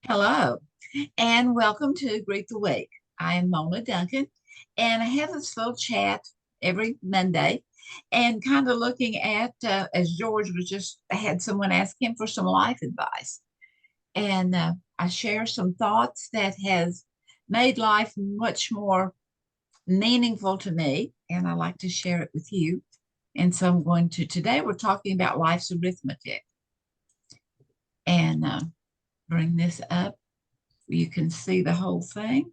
Hello, and welcome to Greet the Week. I am Mona Duncan, and I have this little chat every Monday and kind of looking at, as George was just had someone ask him for some life advice. And I share some thoughts that has made life much more meaningful to me, and I like to share it with you. And so I'm going to, today we're talking about life's arithmetic and bring this up. You can see the whole thing.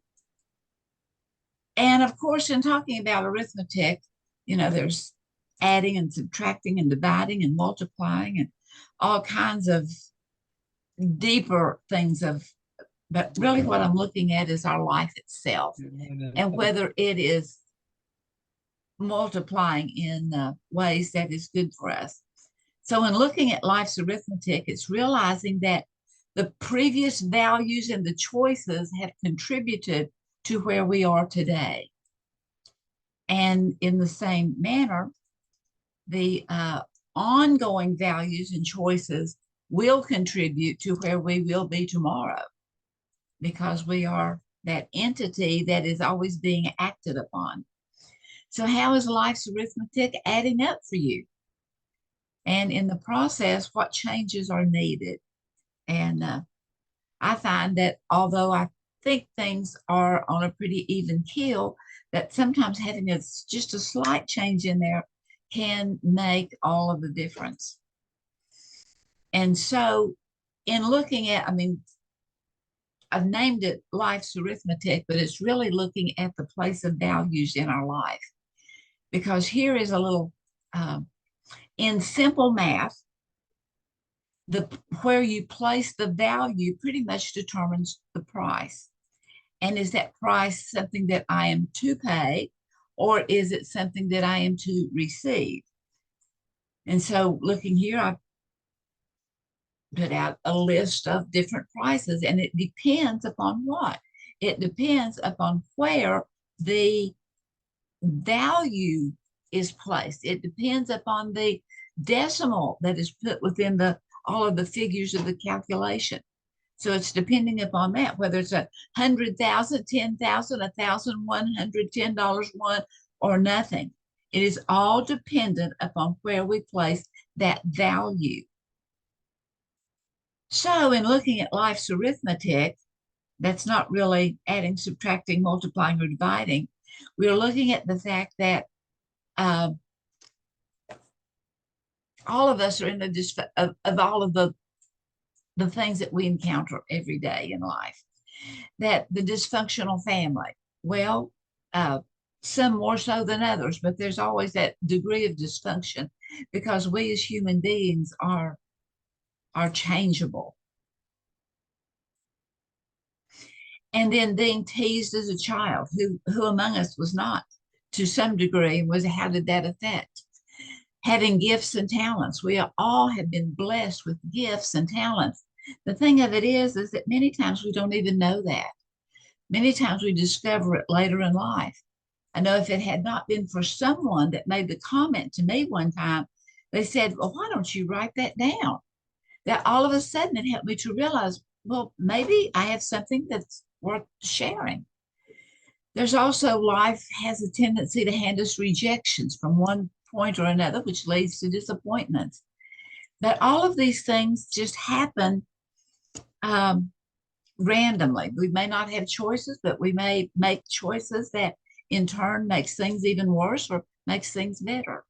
And of course, in talking about arithmetic, there's adding and subtracting and dividing and multiplying and all kinds of deeper things but really what I'm looking at is our life itself and whether it is multiplying in ways that is good for us. So in looking at life's arithmetic, it's realizing that the previous values and the choices have contributed to where we are today. And in the same manner, the ongoing values and choices will contribute to where we will be tomorrow because we are that entity that is always being acted upon. So, how is life's arithmetic adding up for you? And in the process, what changes are needed? And I find that although I think things are on a pretty even keel, that sometimes having just a slight change in there can make all of the difference. And so, in looking at, I've named it life's arithmetic, but it's really looking at the place of values in our life. Because here is a little, in simple math, where you place the value pretty much determines the price. And is that price something that I am to pay, or is it something that I am to receive? And so looking here, I put out a list of different prices, and it depends upon what? It depends upon where the value is placed. It depends upon the decimal that is put within all of the figures of the calculation. So it's depending upon that, whether it's 100,000, 10,000, 1,000, $110, one, or nothing. It is all dependent upon where we place that value. So in looking at life's arithmetic, that's not really adding, subtracting, multiplying, or dividing. We're looking at the fact that all of us are in of all of the things that we encounter every day in life. That the dysfunctional family, well, some more so than others, but there's always that degree of dysfunction because we as human beings are changeable. And then being teased as a child, who among us was not to some degree, was how did that affect? Having gifts and talents. We all have been blessed with gifts and talents. The thing of it is that many times we don't even know that. Many times we discover it later in life. I know if it had not been for someone that made the comment to me one time, they said, well, why don't you write that down? That all of a sudden it helped me to realize, well, maybe I have something that's worth sharing. There's also life has a tendency to hand us rejections from one point or another, which leads to disappointments. But all of these things just happen randomly. We may not have choices, but we may make choices that in turn makes things even worse or makes things better.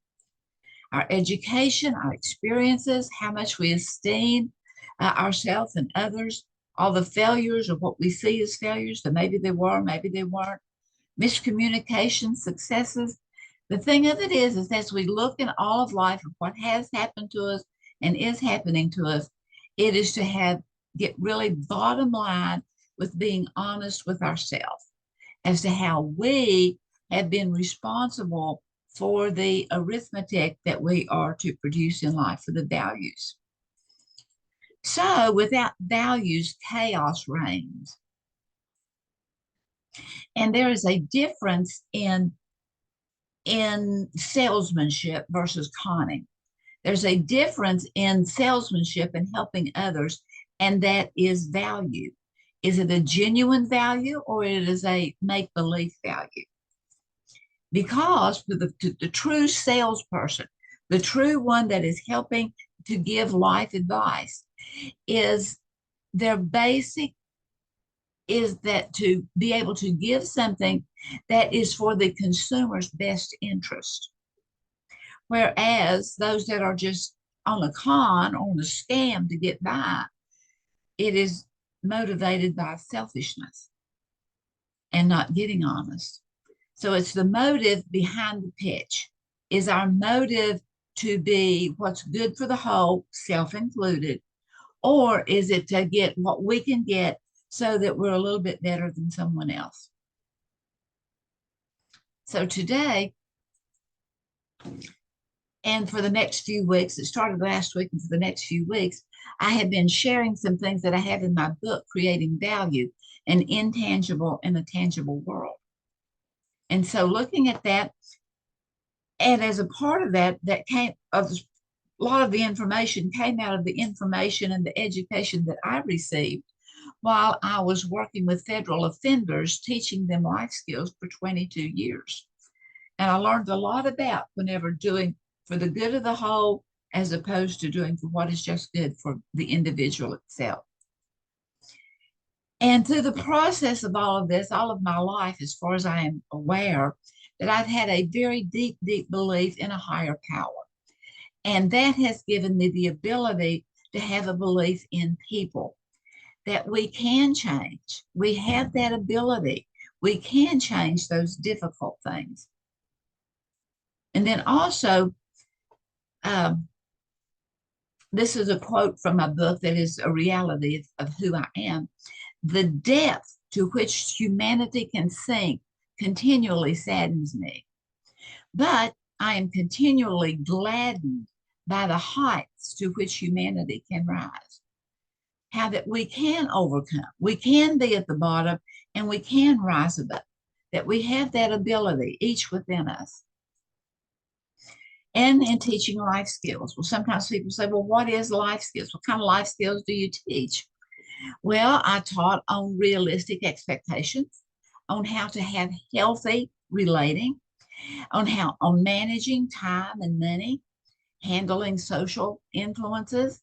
Our education, our experiences, how much we esteem ourselves and others, all the failures of what we see as failures, that maybe they were, maybe they weren't, miscommunication, successes. The thing of it is as we look in all of life of what has happened to us and is happening to us, it is to get really bottom line with being honest with ourselves as to how we have been responsible for the arithmetic that we are to produce in life, for the values. So without values, chaos reigns. And there is a difference in salesmanship versus conning. There's a difference in salesmanship and helping others, and that is value. Is it a genuine value or it is a make-believe value? Because for the true salesperson, the true one that is helping to give life advice, is their basic is that to be able to give something that is for the consumer's best interest. Whereas those that are just on a con, on a scam to get by, it is motivated by selfishness and not getting honest. So it's the motive behind the pitch. Is our motive to be what's good for the whole, self included, or is it to get what we can get so that we're a little bit better than someone else? So today, and for the next few weeks, it started last week, and for the next few weeks, I have been sharing some things that I have in my book, Creating Value, an Intangible in a Tangible World. And so looking at that, and as a part of that, that came of a lot of the information came out of the information and the education that I received while I was working with federal offenders, teaching them life skills for 22 years. And I learned a lot about whenever doing for the good of the whole, as opposed to doing for what is just good for the individual itself. And through the process of all of this, all of my life, as far as I am aware, that I've had a very deep, deep belief in a higher power. And that has given me the ability to have a belief in people, that we can change. We have that ability. We can change those difficult things. And then also, this is a quote from my book that is a reality of who I am. The depth to which humanity can sink continually saddens me, but I am continually gladdened by the heights to which humanity can rise. How that we can overcome, we can be at the bottom and we can rise above, that we have that ability each within us. And in teaching life skills. Well, sometimes people say, well, what is life skills? What kind of life skills do you teach? Well, I taught on realistic expectations, on how to have healthy relating, on managing time and money, handling social influences,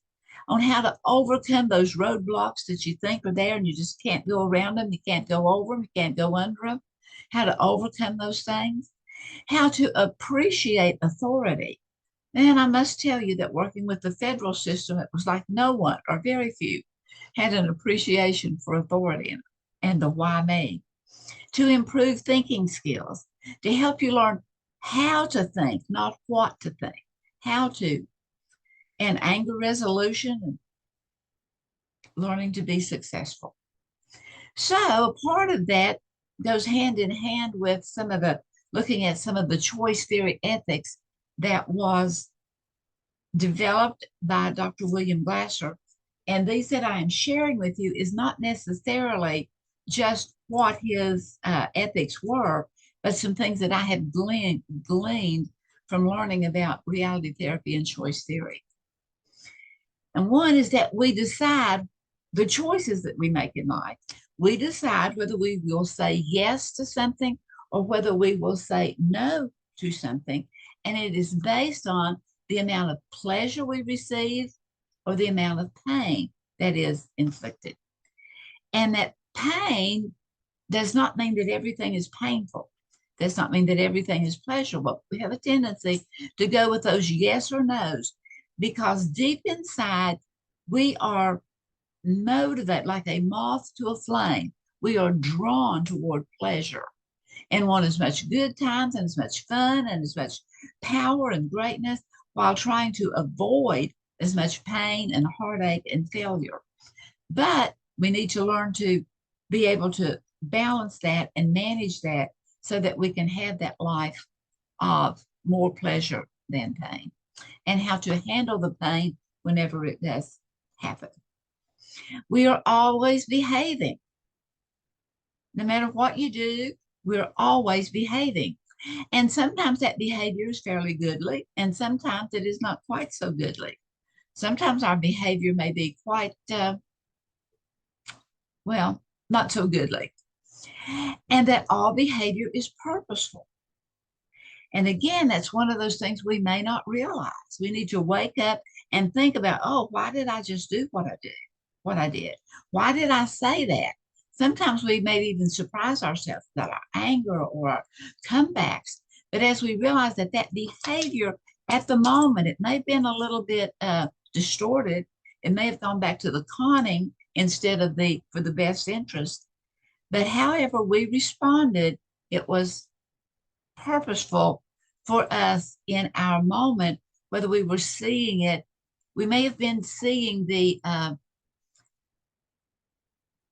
on how to overcome those roadblocks that you think are there and you just can't go around them, you can't go over them, you can't go under them, how to overcome those things, how to appreciate authority. And I must tell you that working with the federal system, it was like no one or very few had an appreciation for authority and the why me. To improve thinking skills, to help you learn how to think, not what to think, how to, and anger resolution and learning to be successful. So a part of that goes hand in hand with some of the looking at some of the choice theory ethics that was developed by Dr. William Glasser. And these that I am sharing with you is not necessarily just what his ethics were, but some things that I have gleaned from learning about reality therapy and choice theory. And one is that we decide the choices that we make in life. We decide whether we will say yes to something or whether we will say no to something. And it is based on the amount of pleasure we receive or the amount of pain that is inflicted. And that pain does not mean that everything is painful. Does not mean that everything is pleasurable. We have a tendency to go with those yes or no's because deep inside, we are motivated like a moth to a flame. We are drawn toward pleasure and want as much good times and as much fun and as much power and greatness while trying to avoid as much pain and heartache and failure. But we need to learn to be able to balance that and manage that so that we can have that life of more pleasure than pain, and how to handle the pain whenever it does happen. We are always behaving. No matter what you do, we're always behaving. And sometimes that behavior is fairly goodly, and sometimes it is not quite so goodly. Sometimes our behavior may be quite, well, not so goodly, and that all behavior is purposeful. And again, that's one of those things we may not realize. We need to wake up and think about, oh, why did I just do what I did? What I did? Why did I say that? Sometimes we may even surprise ourselves about our anger or our comebacks. But as we realize that that behavior at the moment, it may have been a little bit distorted. It may have gone back to the conning instead of the for the best interest. But however we responded, it was purposeful for us in our moment, whether we were seeing it. We may have been seeing the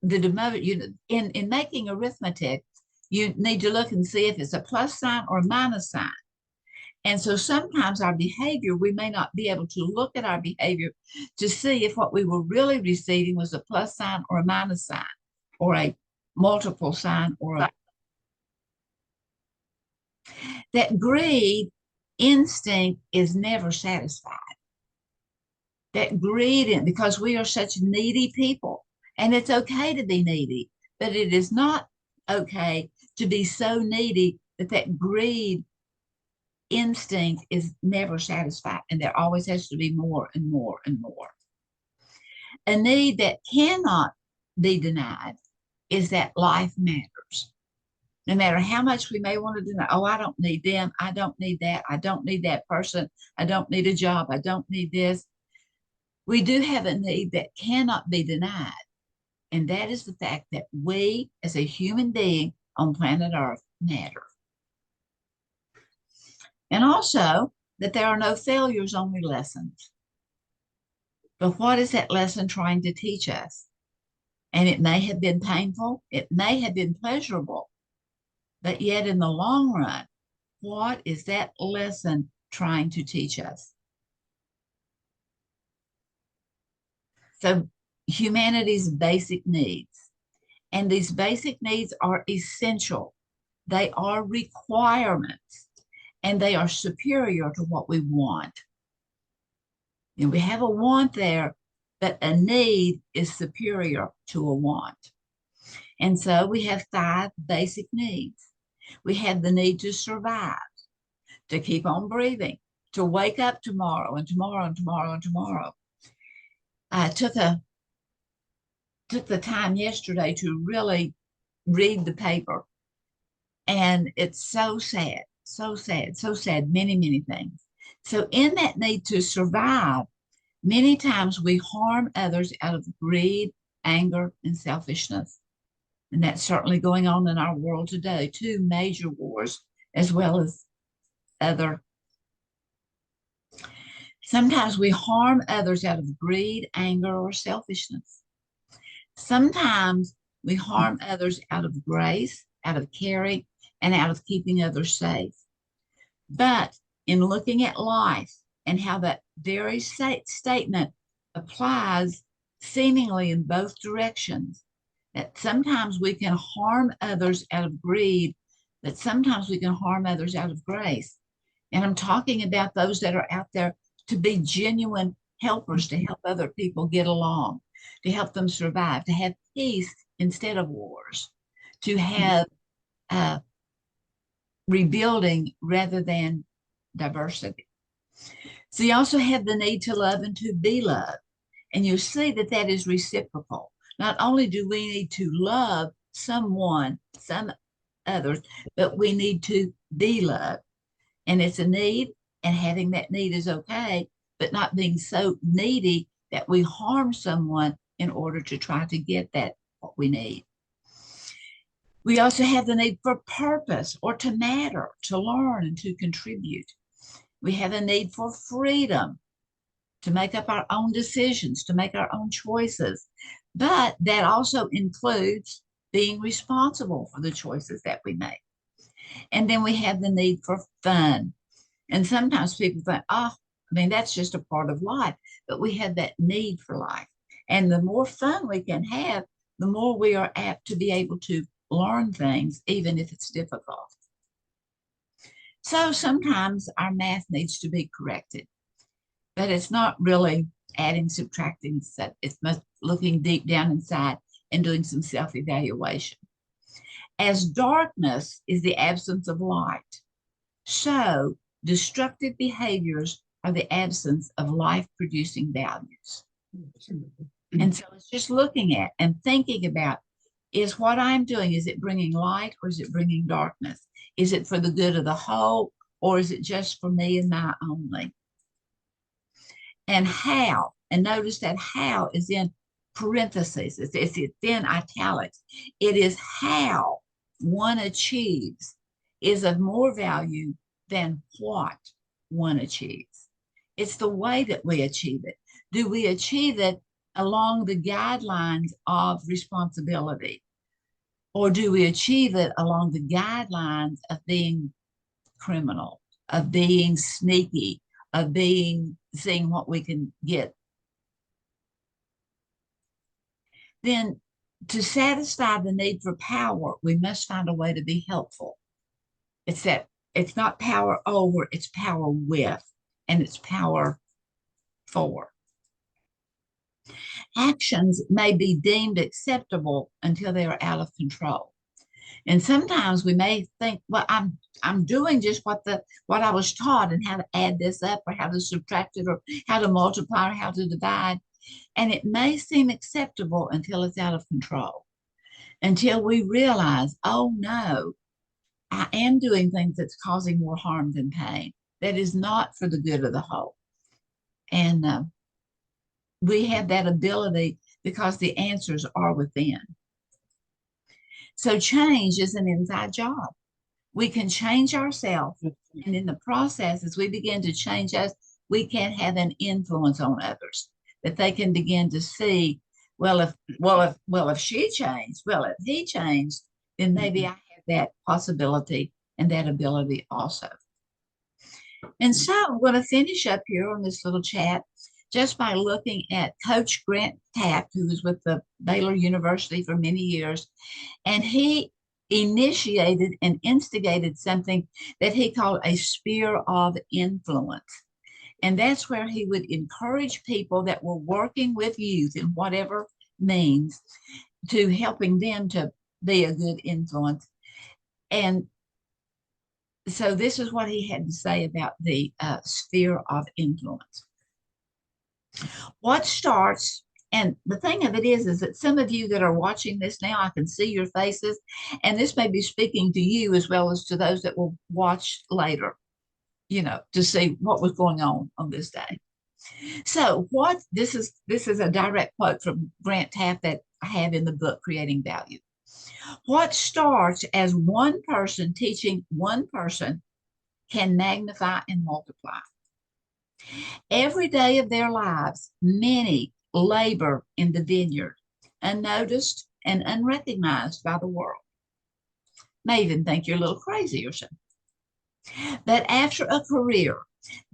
demote. In making arithmetic, you need to look and see if it's a plus sign or a minus sign. And so sometimes our behavior, we may not be able to look at our behavior to see if what we were really receiving was a plus sign or a minus sign or a multiple sign or a that greed instinct is never satisfied. That greed, because we are such needy people, and it's okay to be needy, but it is not okay to be so needy that that greed instinct is never satisfied, and there always has to be more and more and more. A need that cannot be denied is that life matters. No matter how much we may want to deny, oh, I don't need them, I don't need that, I don't need that person, I don't need a job, I don't need this. We do have a need that cannot be denied, and that is the fact that we, as a human being on planet Earth, matter. And also that there are no failures, only lessons. But what is that lesson trying to teach us? And it may have been painful, it may have been pleasurable, but yet in the long run, what is that lesson trying to teach us? So humanity's basic needs, and these basic needs are essential. They are requirements, and they are superior to what we want. And we have a want there, but a need is superior to a want. And so we have 5 basic needs. We have the need to survive, to keep on breathing, to wake up tomorrow and tomorrow and tomorrow and tomorrow. I took the time yesterday to really read the paper, and it's so sad, so sad, so sad, many, many things. So in that need to survive, many times we harm others out of greed, anger, and selfishness. And that's certainly going on in our world today, 2 major wars, as well as other. Sometimes we harm others out of greed, anger, or selfishness. Sometimes we harm others out of grace, out of caring, and out of keeping others safe. But in looking at life and how that very statement applies seemingly in both directions, that sometimes we can harm others out of greed, but sometimes we can harm others out of grace. And I'm talking about those that are out there to be genuine helpers, to help other people get along, to help them survive, to have peace instead of wars, to have rebuilding rather than diversity. So you also have the need to love and to be loved. And you see that that is reciprocal. Not only do we need to love someone, some others, but we need to be loved. And it's a need, and having that need is okay, but not being so needy that we harm someone in order to try to get that what we need. We also have the need for purpose or to matter, to learn and to contribute. We have a need for freedom, to make up our own decisions, to make our own choices. But that also includes being responsible for the choices that we make. And then we have the need for fun. And sometimes people think, oh, I mean, that's just a part of life. But we have that need for life. And the more fun we can have, the more we are apt to be able to learn things, even if it's difficult. So sometimes our math needs to be corrected, but it's not really adding, subtracting, it's looking deep down inside and doing some self-evaluation. As darkness is the absence of light, so destructive behaviors are the absence of life-producing values. And so it's just looking at and thinking about, is what I'm doing, is it bringing light or is it bringing darkness? Is it for the good of the whole or is it just for me and my only? And how, and notice that how is in parentheses, it's in italics. It is how one achieves is of more value than what one achieves. It's the way that we achieve it. Do we achieve it along the guidelines of responsibility? Or do we achieve it along the guidelines of being criminal, of being sneaky, of seeing what we can get? Then to satisfy the need for power, we must find a way to be helpful. It's that it's not power over, it's power with, and it's power for. Actions may be deemed acceptable until they are out of control. And sometimes we may think, well, I'm doing just what I was taught and how to add this up or how to subtract it or how to multiply or how to divide. And it may seem acceptable until it's out of control, until we realize, oh no, I am doing things that's causing more harm than pain. That is not for the good of the whole. And we have that ability because the answers are within. So change is an inside job. We can change ourselves. And in the process, as we begin to change us, we can have an influence on others, that they can begin to see, if she changed, if he changed, then maybe I have that possibility and that ability also. And so I'm going to finish up here on this little chat just by looking at Coach Grant Taft, who was with the Baylor University for many years, and he initiated and instigated something that he called a sphere of influence. And that's where he would encourage people that were working with youth in whatever means to helping them to be a good influence. And so this is what he had to say about the sphere of influence. What starts, and the thing of it is that some of you that are watching this now, I can see your faces, and this may be speaking to you as well as to those that will watch later, to see what was going on this day. So this is a direct quote from Grant Taft that I have in the book, Creating Value. What starts as one person teaching one person can magnify and multiply. Every day of their lives, many labor in the vineyard, unnoticed and unrecognized by the world. May even think you're a little crazy or something. But after a career,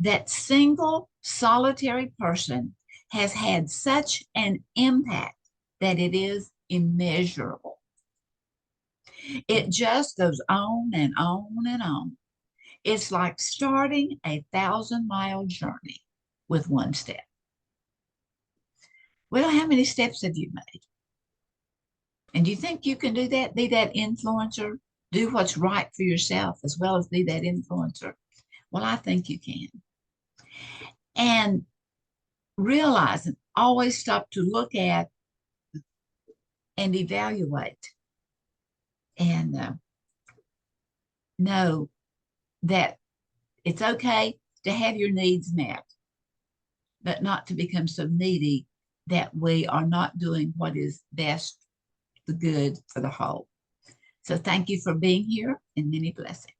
that single solitary person has had such an impact that it is immeasurable. It just goes on and on and on. It's like starting a 1,000-mile journey with one step. Well, how many steps have you made? And do you think you can do that? Be that influencer? Do what's right for yourself as well as be that influencer? Well, I think you can. And realize and always stop to look at and evaluate and know that it's okay to have your needs met, but not to become so needy that we are not doing what is best, the good for the whole. So thank you for being here and many blessings.